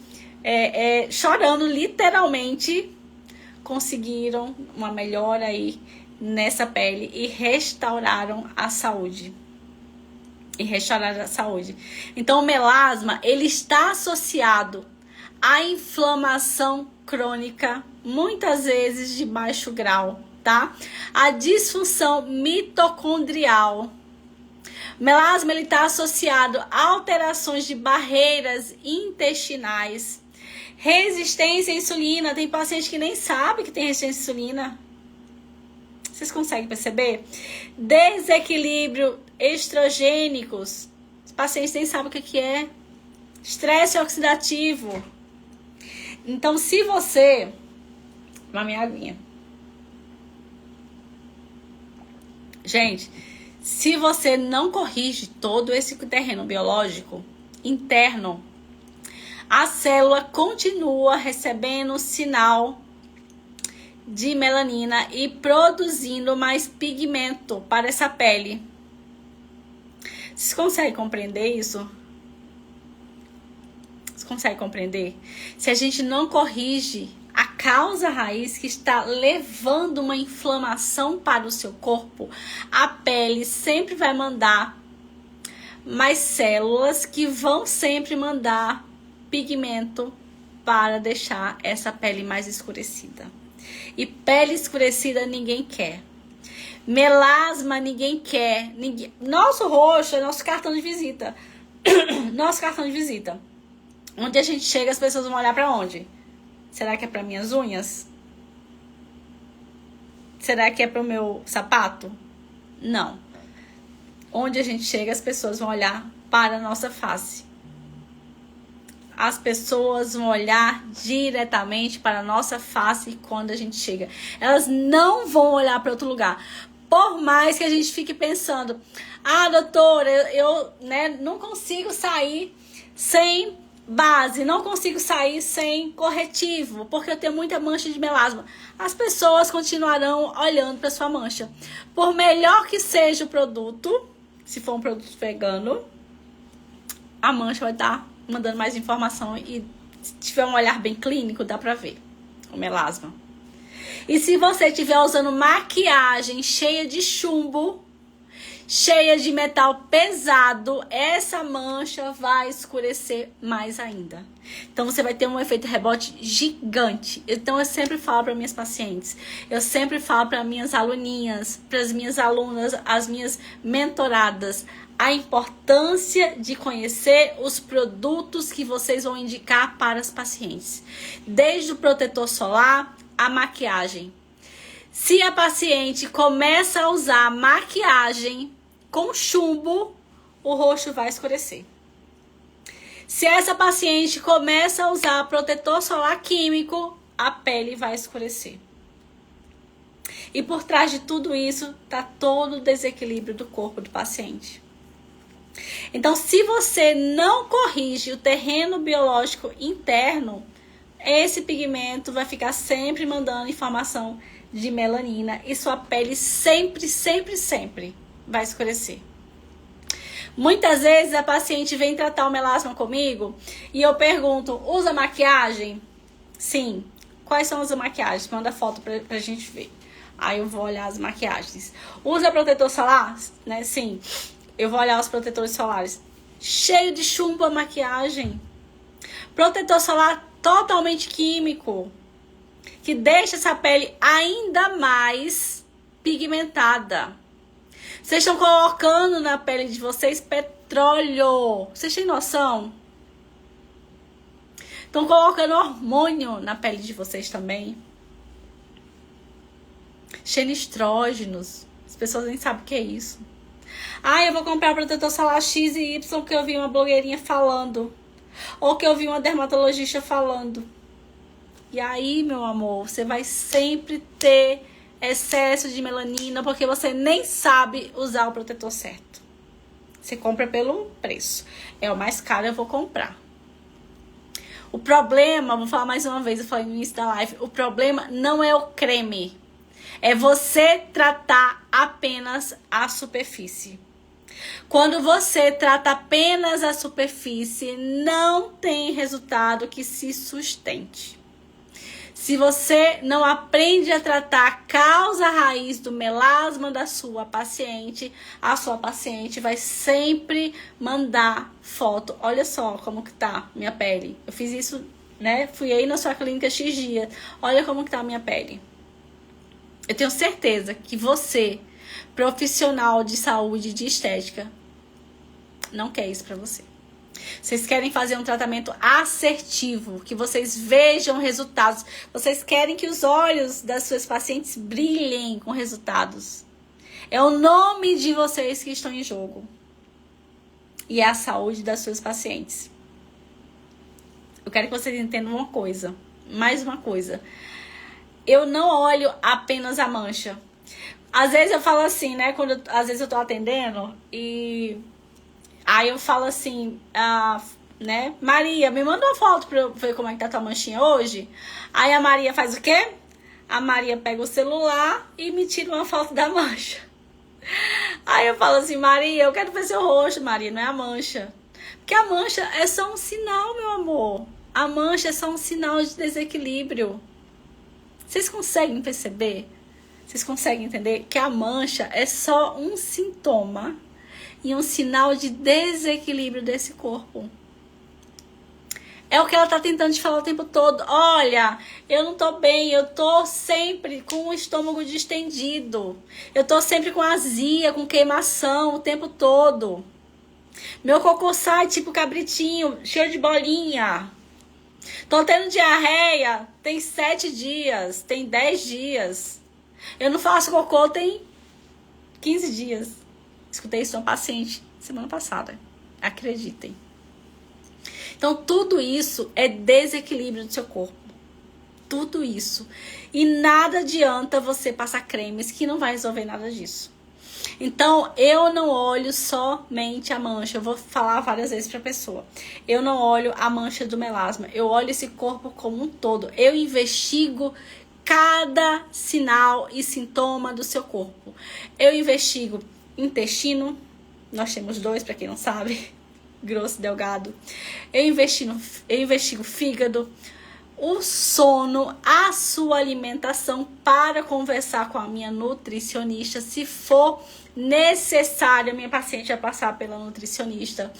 chorando literalmente, conseguiram uma melhora aí nessa pele e restauraram a saúde. Então o melasma, ele está associado à inflamação crônica, muitas vezes de baixo grau, tá? A disfunção mitocondrial. Melasma, ele está associado a alterações de barreiras intestinais, resistência à insulina. Tem paciente que nem sabe que tem resistência à insulina. Vocês conseguem perceber? Desequilíbrio estrogênicos. Os pacientes nem sabem o que é. Estresse oxidativo. Então, se você... Uma minha aguinha. Gente, se você não corrige todo esse terreno biológico interno, a célula continua recebendo sinal de melanina e produzindo mais pigmento para essa pele. Vocês conseguem compreender isso? Vocês conseguem compreender? Se a gente não corrige a causa raiz que está levando uma inflamação para o seu corpo, a pele sempre vai mandar mais células que vão sempre mandar pigmento para deixar essa pele mais escurecida. E pele escurecida ninguém quer. Melasma ninguém quer. Nosso rosto é nosso cartão de visita. Nosso cartão de visita. Onde a gente chega, as pessoas vão olhar para onde? Será que é para minhas unhas? Será que é para o meu sapato? Não. Onde a gente chega, as pessoas vão olhar para a nossa face. As pessoas vão olhar diretamente para a nossa face quando a gente chega. Elas não vão olhar para outro lugar. Por mais que a gente fique pensando, doutora, eu não consigo sair sem base, não consigo sair sem corretivo, porque eu tenho muita mancha de melasma. As pessoas continuarão olhando para sua mancha. Por melhor que seja o produto, se for um produto vegano, a mancha vai estar mandando mais informação e se tiver um olhar bem clínico, dá pra ver o melasma. E se você estiver usando maquiagem cheia de chumbo, cheia de metal pesado, essa mancha vai escurecer mais ainda. Então você vai ter um efeito rebote gigante. Então eu sempre falo para minhas pacientes, eu sempre falo para minhas aluninhas, para as minhas alunas, as minhas mentoradas, a importância de conhecer os produtos que vocês vão indicar para as pacientes. Desde o protetor solar, a maquiagem. Se a paciente começa a usar maquiagem com chumbo, o rosto vai escurecer. Se essa paciente começa a usar protetor solar químico, a pele vai escurecer. E por trás de tudo isso, tá todo o desequilíbrio do corpo do paciente. Então, se você não corrige o terreno biológico interno, esse pigmento vai ficar sempre mandando informação de melanina e sua pele sempre, sempre, sempre vai escurecer. Muitas vezes a paciente vem tratar o melasma comigo e eu pergunto, usa maquiagem? Sim. Quais são as maquiagens? Manda foto pra gente ver. Aí eu vou olhar as maquiagens. Usa protetor solar? Né? Sim. Eu vou olhar os protetores solares. Cheio de chumbo a maquiagem. Protetor solar totalmente químico. Que deixa essa pele ainda mais pigmentada. Vocês estão colocando na pele de vocês petróleo. Vocês têm noção? Estão colocando hormônio na pele de vocês também. Cheio de estrógenos. As pessoas nem sabem o que é isso. Eu vou comprar protetor solar X e Y que eu vi uma blogueirinha falando. Ou que eu vi uma dermatologista falando. E aí, meu amor, você vai sempre ter excesso de melanina porque você nem sabe usar o protetor certo. Você compra pelo preço. É o mais caro, eu vou comprar. O problema, vou falar mais uma vez, eu falei no início da live, o problema não é o creme. É você tratar apenas a superfície. Quando você trata apenas a superfície, não tem resultado que se sustente. Se você não aprende a tratar a causa raiz do melasma da sua paciente, a sua paciente vai sempre mandar foto. Olha só como que tá minha pele. Eu fiz isso, né? Fui aí na sua clínica X dia. Olha como que tá a minha pele. Eu tenho certeza que você, profissional de saúde, de estética, não quer isso pra você. Vocês querem fazer um tratamento assertivo, que vocês vejam resultados. Vocês querem que os olhos das suas pacientes brilhem com resultados. É o nome de vocês que estão em jogo. E é a saúde das suas pacientes. Eu quero que vocês entendam uma coisa. Mais uma coisa. Eu não olho apenas a mancha. Às vezes eu falo assim, né? Às vezes eu tô atendendo e... Aí eu falo assim, né? Maria, me manda uma foto pra eu ver como é que tá tua manchinha hoje. Aí a Maria faz o quê? A Maria pega o celular e me tira uma foto da mancha. Aí eu falo assim, Maria, eu quero ver seu rosto, Maria, não é a mancha. Porque a mancha é só um sinal, meu amor. A mancha é só um sinal de desequilíbrio. Vocês conseguem perceber? Vocês conseguem entender que a mancha é só um sintoma e um sinal de desequilíbrio desse corpo. É o que ela tá tentando te falar o tempo todo. Olha, eu não tô bem, eu tô sempre com o estômago distendido. Eu tô sempre com azia, com queimação o tempo todo. Meu cocô sai tipo cabritinho, cheio de bolinha. Tô tendo diarreia, tem 7 dias, tem 10 dias. Eu não faço cocô, tem 15 dias. Escutei isso de uma paciente semana passada. Acreditem. Então, tudo isso é desequilíbrio do seu corpo. Tudo isso. E nada adianta você passar cremes que não vai resolver nada disso. Então, eu não olho somente a mancha. Eu vou falar várias vezes para a pessoa. Eu não olho a mancha do melasma. Eu olho esse corpo como um todo. Eu investigo cada sinal e sintoma do seu corpo. Eu investigo intestino. Nós temos 2, para quem não sabe. Grosso e delgado. Eu investigo fígado. O sono, a sua alimentação, para conversar com a minha nutricionista, se for necessário, a minha paciente vai passar pela nutricionista,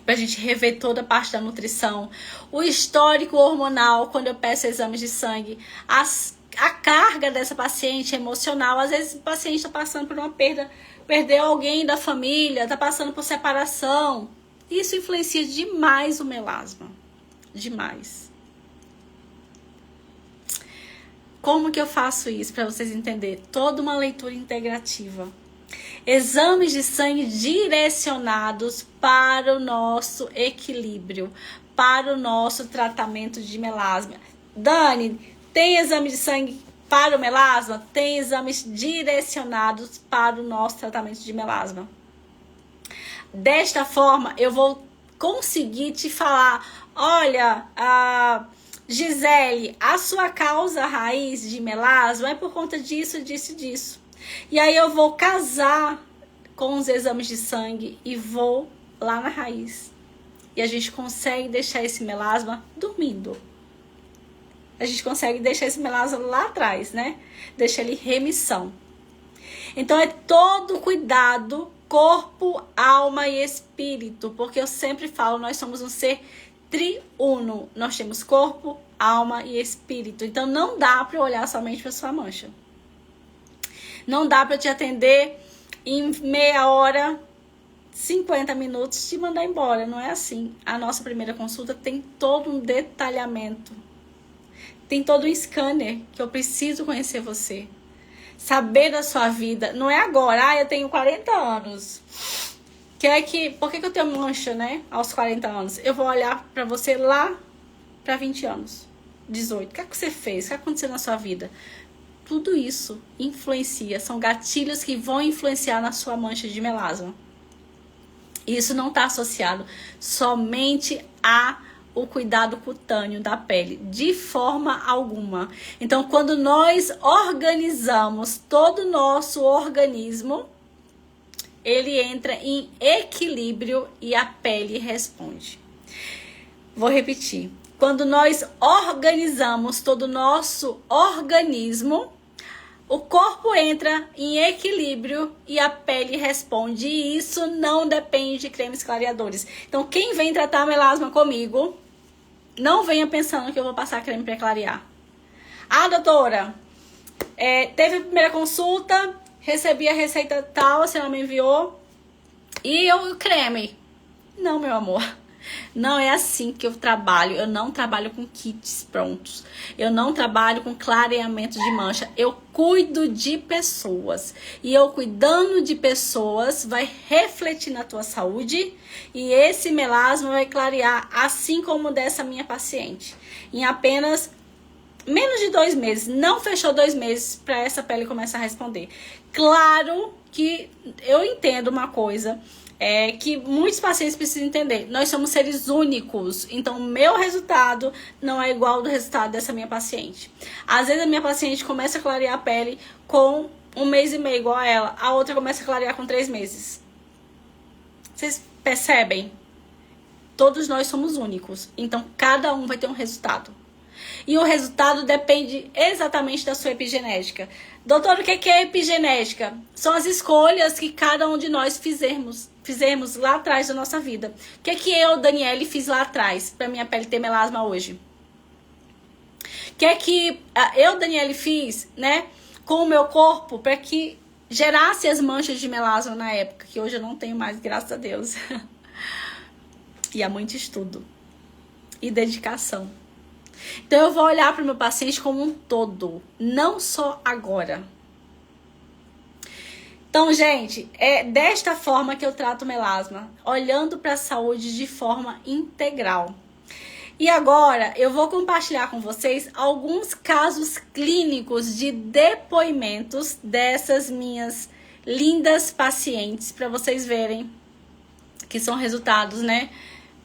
pra gente rever toda a parte da nutrição. O histórico hormonal, quando eu peço exames de sangue, a carga dessa paciente emocional, às vezes o paciente está passando por uma perda, perdeu alguém da família, está passando por separação. Isso influencia demais o melasma, demais. Como que eu faço isso para vocês entenderem? Toda uma leitura integrativa. Exames de sangue direcionados para o nosso equilíbrio, para o nosso tratamento de melasma. Dani, tem exame de sangue para o melasma? Tem exames direcionados para o nosso tratamento de melasma. Desta forma, eu vou conseguir te falar, olha, Gisele, a sua causa raiz de melasma é por conta disso, disso e disso. E aí eu vou casar com os exames de sangue e vou lá na raiz. E a gente consegue deixar esse melasma dormindo. A gente consegue deixar esse melasma lá atrás, né? Deixa ele em remissão. Então é todo cuidado, corpo, alma e espírito. Porque eu sempre falo, nós somos um ser triuno. Nós temos corpo, alma e espírito. Então não dá para olhar somente para sua mancha. Não dá para te atender em meia hora, 50 minutos, te mandar embora. Não é assim. A nossa primeira consulta tem todo um detalhamento. Tem todo um scanner que eu preciso conhecer você. Saber da sua vida. Não é agora. Eu tenho 40 anos. Por que eu tenho mancha, né? Aos 40 anos. Eu vou olhar pra você lá pra 20 anos. 18. O que é que você fez? O que aconteceu na sua vida? Tudo isso influencia. São gatilhos que vão influenciar na sua mancha de melasma. Isso não está associado somente ao cuidado cutâneo da pele, de forma alguma. Então, quando nós organizamos todo o nosso organismo, ele entra em equilíbrio e a pele responde. Vou repetir. Quando nós organizamos todo o nosso organismo, o corpo entra em equilíbrio e a pele responde. E isso não depende de cremes clareadores. Então, quem vem tratar melasma comigo, não venha pensando que eu vou passar creme para clarear. Ah, doutora, teve a primeira consulta, recebi a receita tal, a senhora me enviou, e o creme. Não, meu amor. Não é assim que eu trabalho. Eu não trabalho com kits prontos. Eu não trabalho com clareamento de mancha. Eu cuido de pessoas. E eu cuidando de pessoas vai refletir na tua saúde. E esse melasma vai clarear, assim como dessa minha paciente. Em apenas menos de 2 meses. Não fechou 2 meses para essa pele começar a responder. Claro que eu entendo uma coisa. Que muitos pacientes precisam entender. Nós somos seres únicos. Então, o meu resultado não é igual ao do resultado dessa minha paciente. Às vezes, a minha paciente começa a clarear a pele com 1 mês e meio, igual a ela. A outra começa a clarear com 3 meses. Vocês percebem? Todos nós somos únicos. Então, cada um vai ter um resultado. E o resultado depende exatamente da sua epigenética. Doutor, o que é epigenética? São as escolhas que cada um de nós fizemos lá atrás da nossa vida. O que eu, Daniele, fiz lá atrás para minha pele ter melasma hoje? O que eu, Daniele, fiz, né, com o meu corpo para que gerasse as manchas de melasma na época, que hoje eu não tenho mais, graças a Deus. E há muito estudo. e dedicação. Então eu vou olhar para o meu paciente como um todo, não só agora. Então, gente, é desta forma que eu trato o melasma, olhando para a saúde de forma integral. E agora eu vou compartilhar com vocês alguns casos clínicos de depoimentos dessas minhas lindas pacientes, para vocês verem que são resultados, né,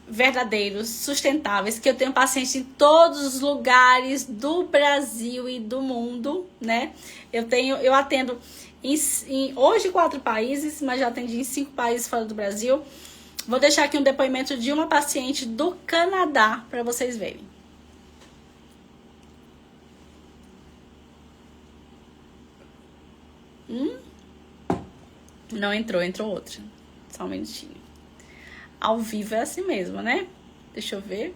verdadeiros, sustentáveis, que eu tenho pacientes em todos os lugares do Brasil e do mundo, né? Eu atendo em hoje 4 países, mas já atendi em 5 países fora do Brasil. Vou deixar aqui um depoimento de uma paciente do Canadá para vocês verem. Não entrou outra. Só um minutinho. Ao vivo é assim mesmo, né? Deixa eu ver.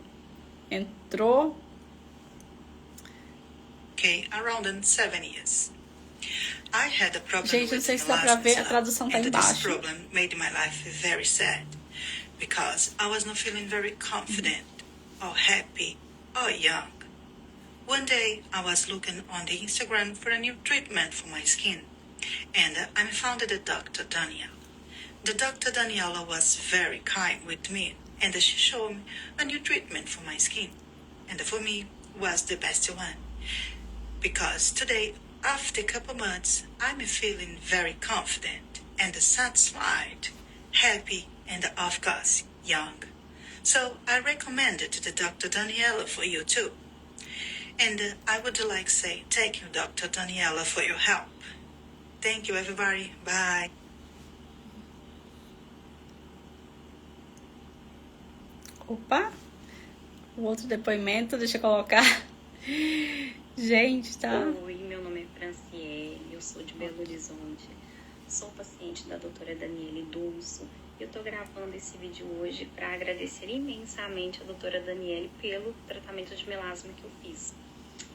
Entrou. Okay, around 7 years. I had a problem Gente, não with sei se dá pra melasma, ver, a tradução tá and this embaixo. problem made my life very sad because I was not feeling very confident or happy or young. One day I was looking on the Instagram for a new treatment for my skin, and I found the Dr. Danielle. The Dr. Daniela was very kind with me, and she showed me a new treatment for my skin, and for me was the best one. Because today, after a couple months, I'm feeling very confident and satisfied, happy, and of course, young. So I recommend it to the Dr. Daniela for you too. And I would like to say thank you, Dr. Daniela, for your help. Thank you, everybody. Bye. Opa! O outro depoimento, deixa eu colocar. Gente, tá? Oi, meu nome é Franciele, eu sou de Belo Horizonte. Sou paciente da doutora Daniele Dulso. E eu tô gravando esse vídeo hoje para agradecer imensamente a doutora Daniele pelo tratamento de melasma que eu fiz.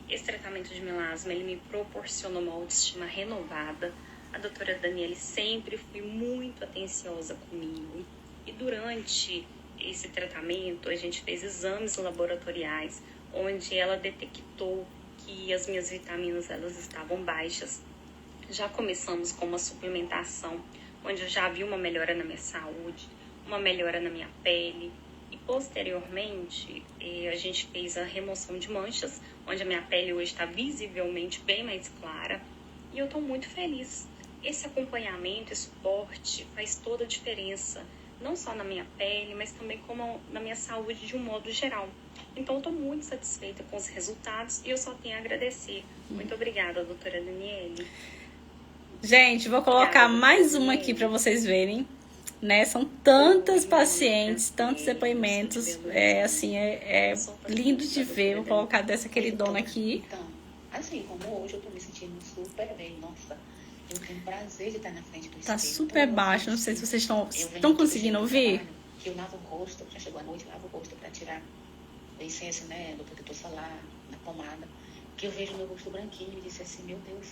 Esse tratamento de melasma, ele me proporcionou uma autoestima renovada. A doutora Daniele sempre foi muito atenciosa comigo. E durante esse tratamento, a gente fez exames laboratoriais, onde ela detectou que as minhas vitaminas elas estavam baixas. Já começamos com uma suplementação, onde eu já vi uma melhora na minha saúde, uma melhora na minha pele. E posteriormente, a gente fez a remoção de manchas, onde a minha pele hoje está visivelmente bem mais clara. E eu estou muito feliz. Esse acompanhamento e suporte faz toda a diferença, não só na minha pele, mas também como na minha saúde de um modo geral. Então, eu estou muito satisfeita com os resultados e eu só tenho a agradecer. Muito obrigada, doutora Daniele. Gente, vou colocar mais uma aqui para vocês verem, né? São tantas pacientes, tantos depoimentos, é lindo de ver. Vou colocar dessa queridona aqui. Então, assim como hoje eu tô me sentindo super bem, nossa, eu tenho prazer de estar na frente do espelho. Tá super baixo, não sei se vocês estão conseguindo ouvir. Que eu lavo o rosto, já chegou a noite, lavo o rosto pra tirar a essência, né, do protetor solar, na pomada, que eu vejo meu rosto branquinho e disse assim, meu Deus,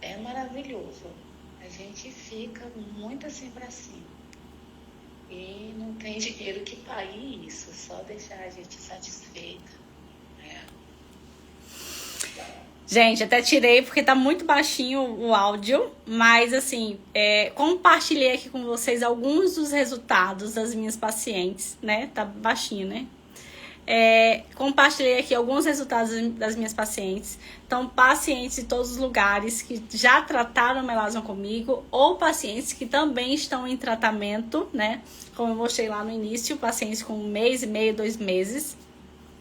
é maravilhoso. A gente fica muito assim pra cima. E não tem dinheiro que pague isso, só deixar a gente satisfeita. Gente, até tirei porque tá muito baixinho o áudio, mas assim, compartilhei aqui com vocês alguns dos resultados das minhas pacientes, né? Tá baixinho, né? Compartilhei aqui alguns resultados das minhas pacientes. Então, pacientes de todos os lugares que já trataram melasma comigo ou pacientes que também estão em tratamento, né? Como eu mostrei lá no início, pacientes com 1 mês e meio, 2 meses.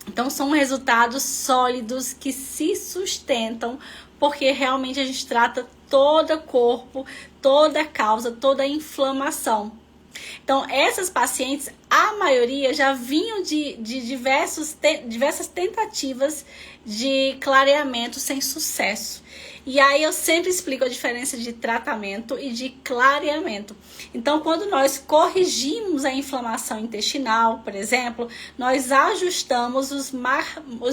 Então, são resultados sólidos que se sustentam, porque realmente a gente trata todo o corpo, toda a causa, toda a inflamação. Então, essas pacientes, a maioria já vinham de diversas tentativas de clareamento sem sucesso. E aí eu sempre explico a diferença de tratamento e de clareamento. Então, quando nós corrigimos a inflamação intestinal, por exemplo, nós ajustamos os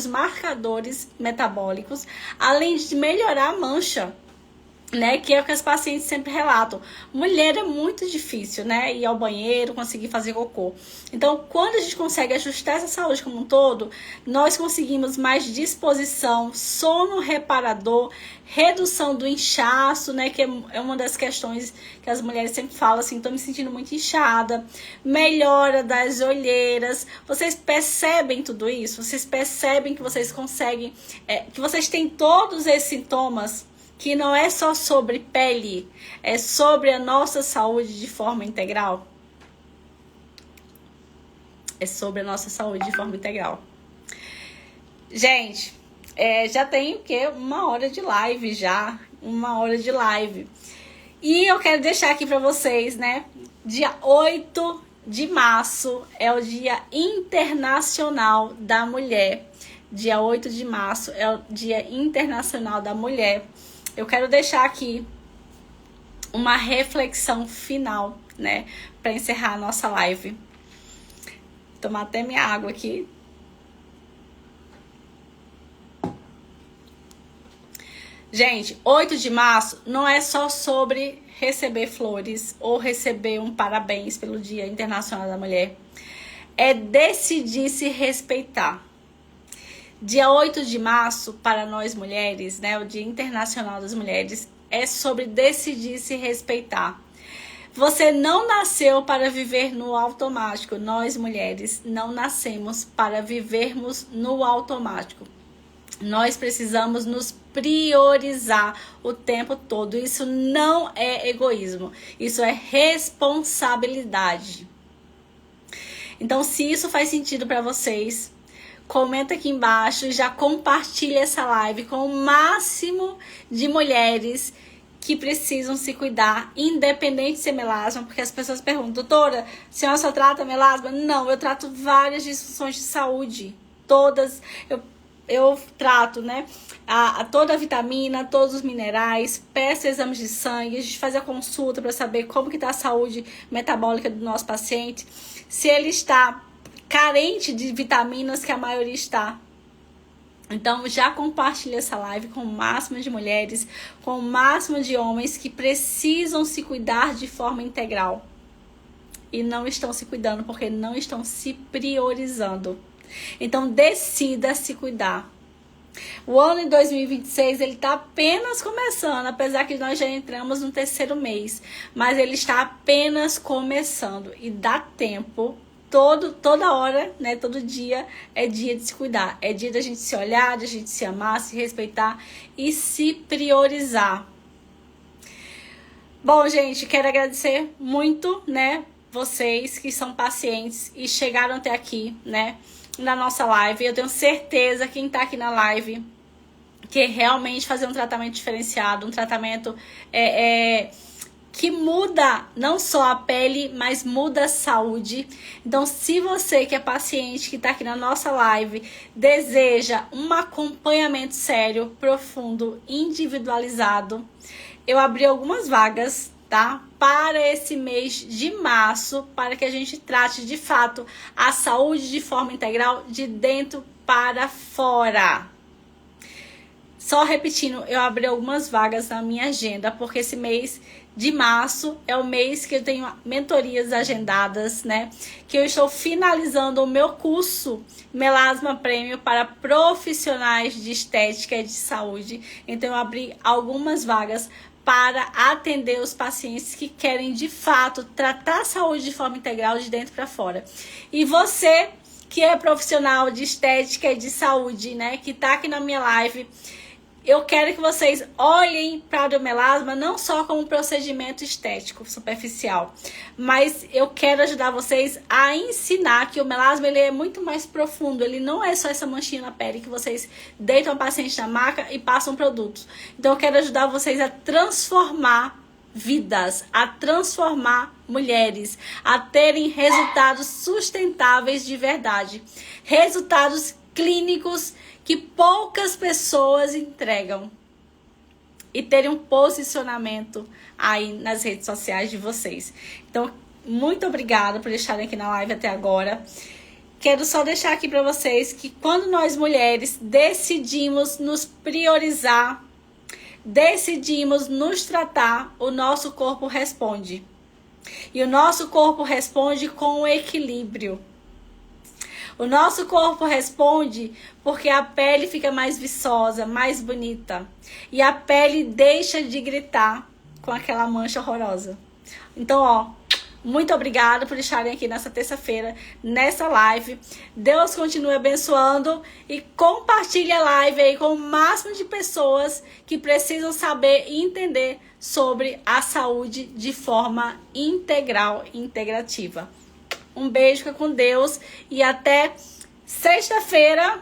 marcadores metabólicos, além de melhorar a mancha. né, que é o que as pacientes sempre relatam. Mulher é muito difícil, né, ir ao banheiro, conseguir fazer cocô. Então, quando a gente consegue ajustar essa saúde como um todo, nós conseguimos mais disposição, sono reparador, redução do inchaço, né, que é uma das questões que as mulheres sempre falam assim, tô me sentindo muito inchada, melhora das olheiras. Vocês percebem tudo isso? Vocês percebem que vocês conseguem, que vocês têm todos esses sintomas, que não é só sobre pele, é sobre a nossa saúde de forma integral? É sobre a nossa saúde de forma integral. Gente, já tem o quê? 1 hora de live já. 1 hora de live. E eu quero deixar aqui para vocês, né? Dia 8 de março é o Dia Internacional da Mulher. Dia 8 de março é o Dia Internacional da Mulher. Eu quero deixar aqui uma reflexão final, né, para encerrar a nossa live. Tomar até minha água aqui. Gente, 8 de março não é só sobre receber flores ou receber um parabéns pelo Dia Internacional da Mulher. É decidir se respeitar. Dia 8 de março, para nós mulheres, né, o Dia Internacional das Mulheres, é sobre decidir se respeitar. Você não nasceu para viver no automático. Nós, mulheres, não nascemos para vivermos no automático. Nós precisamos nos priorizar o tempo todo. Isso não é egoísmo, isso é responsabilidade. Então, se isso faz sentido para vocês, comenta aqui embaixo e já compartilha essa live com o máximo de mulheres que precisam se cuidar, independente de ser melasma, porque as pessoas perguntam, doutora, a senhora só trata melasma? Não, eu trato várias disfunções de saúde, todas, eu trato, né, toda a vitamina, todos os minerais, peço exames de sangue, a gente faz a consulta para saber como que está a saúde metabólica do nosso paciente, se ele está carente de vitaminas, que a maioria está. Então, já compartilha essa live com o máximo de mulheres, com o máximo de homens que precisam se cuidar de forma integral. E não estão se cuidando porque não estão se priorizando. Então, decida se cuidar. O ano de 2026, ele está apenas começando, apesar que nós já entramos no 3º mês. Mas ele está apenas começando e dá tempo. Toda hora, né, todo dia é dia de se cuidar. É dia da gente se olhar, da gente se amar, se respeitar e se priorizar. Bom, gente, quero agradecer muito, né, vocês que são pacientes e chegaram até aqui, né, na nossa live. Eu tenho certeza, quem tá aqui na live, que realmente fazer um tratamento diferenciado, um tratamento que muda não só a pele, mas muda a saúde. Então, se você que é paciente, que está aqui na nossa live, deseja um acompanhamento sério, profundo, individualizado, eu abri algumas vagas, tá? Para esse mês de março, para que a gente trate de fato a saúde de forma integral, de dentro para fora. Só repetindo, eu abri algumas vagas na minha agenda, porque esse mês de março é o mês que eu tenho mentorias agendadas, né? Que eu estou finalizando o meu curso Melasma Prêmio para profissionais de estética e de saúde. Então, eu abri algumas vagas para atender os pacientes que querem, de fato, tratar a saúde de forma integral, de dentro para fora. E você, que é profissional de estética e de saúde, né? Que tá aqui na minha live, eu quero que vocês olhem para o melasma não só como um procedimento estético superficial, mas eu quero ajudar vocês a ensinar que o melasma ele é muito mais profundo. Ele não é só essa manchinha na pele que vocês deitam o paciente na maca e passam produtos. Então eu quero ajudar vocês a transformar vidas, a transformar mulheres, a terem resultados sustentáveis de verdade, resultados clínicos que poucas pessoas entregam, e terem um posicionamento aí nas redes sociais de vocês. Então, muito obrigada por estarem aqui na live até agora. Quero só deixar aqui para vocês que quando nós mulheres decidimos nos priorizar, decidimos nos tratar, o nosso corpo responde. E o nosso corpo responde com equilíbrio. O nosso corpo responde porque a pele fica mais viçosa, mais bonita. E a pele deixa de gritar com aquela mancha horrorosa. Então, ó, muito obrigada por estarem aqui nessa terça-feira, nessa live. Deus continue abençoando e compartilhe a live aí com o máximo de pessoas que precisam saber e entender sobre a saúde de forma integral e integrativa. Um beijo, fica com Deus e até sexta-feira.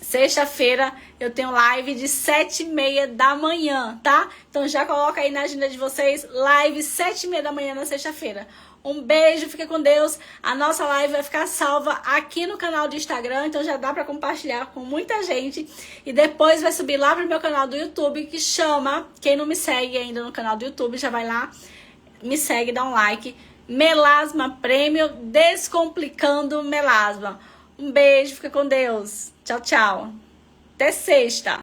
Sexta-feira eu tenho live de 7h30 da manhã, tá? Então já coloca aí na agenda de vocês, live 7h30 da manhã na sexta-feira. Um beijo, fica com Deus. A nossa live vai ficar salva aqui no canal do Instagram, então já dá pra compartilhar com muita gente. E depois vai subir lá pro meu canal do YouTube, que chama, quem não me segue ainda no canal do YouTube, já vai lá, me segue, dá um like. Melasma Prêmio, Descomplicando Melasma. Um beijo, fica com Deus. Tchau, tchau. Até sexta.